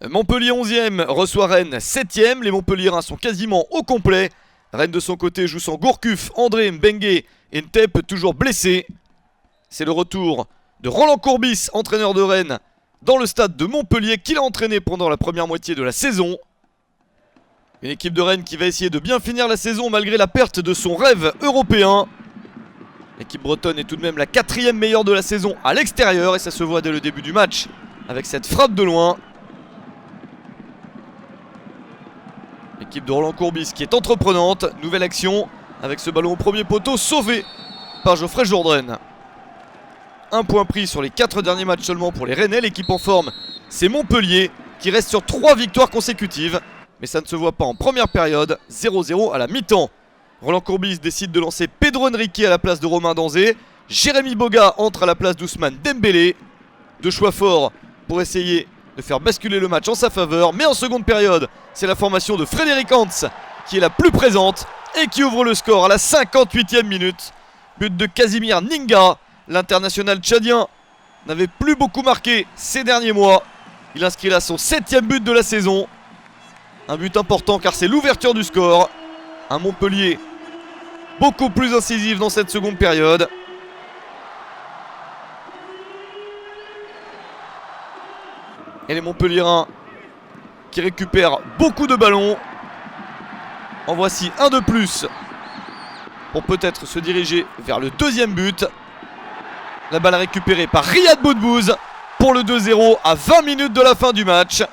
Montpellier 11e reçoit Rennes 7e. Les Montpelliérains sont quasiment au complet. Rennes de son côté joue sans Gourcuff, André, Mbengue et Ntep toujours blessés. C'est le retour de Roland Courbis, entraîneur de Rennes, dans le stade de Montpellier qu'il a entraîné pendant la première moitié de la saison. Une équipe de Rennes qui va essayer de bien finir la saison malgré la perte de son rêve européen. L'équipe bretonne est tout de même la 4e meilleure de la saison à l'extérieur et ça se voit dès le début du match avec cette frappe de loin. L'équipe de Roland Courbis qui est entreprenante. Nouvelle action avec ce ballon au premier poteau sauvé par Geoffrey Jourdain. Un point pris sur les 4 derniers matchs seulement pour les Rennais. L'équipe en forme, c'est Montpellier qui reste sur 3 victoires consécutives. Mais ça ne se voit pas en première période. 0-0 à la mi-temps. Roland Courbis décide de lancer Pedro Henrique à la place de Romain Danzé. Jérémy Boga entre à la place d'Ousmane Dembélé. Deux choix forts pour essayer de faire basculer le match en sa faveur. Mais en seconde période, c'est la formation de Frédéric Hans qui est la plus présente et qui ouvre le score à la 58e minute. But de Casimir Ninga. L'international tchadien n'avait plus beaucoup marqué ces derniers mois. Il inscrit là son 7e but de la saison. Un but important car c'est l'ouverture du score. Un Montpellier beaucoup plus incisif dans cette seconde période. Et les Montpelliérains qui récupèrent beaucoup de ballons. En voici un de plus pour peut-être se diriger vers le deuxième but. La balle récupérée par Riyad Boudbouz pour le 2-0 à 20 minutes de la fin du match.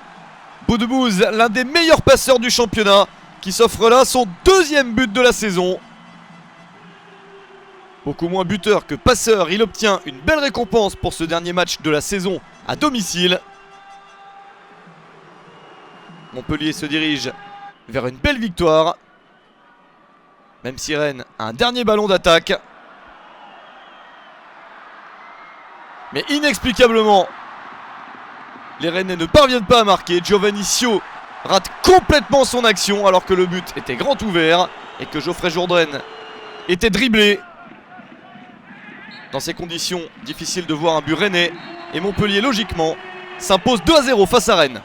Boudbouz, l'un des meilleurs passeurs du championnat, qui s'offre là son deuxième but de la saison. Beaucoup moins buteur que passeur, il obtient une belle récompense pour ce dernier match de la saison à domicile. Montpellier se dirige vers une belle victoire. Même si Rennes a un dernier ballon d'attaque. Mais inexplicablement, les Rennais ne parviennent pas à marquer. Giovanni Sio rate complètement son action alors que le but était grand ouvert et que Geoffrey Jourdain était dribblé. Dans ces conditions, difficile de voir un but rennais. Et Montpellier, logiquement, s'impose 2-0 face à Rennes.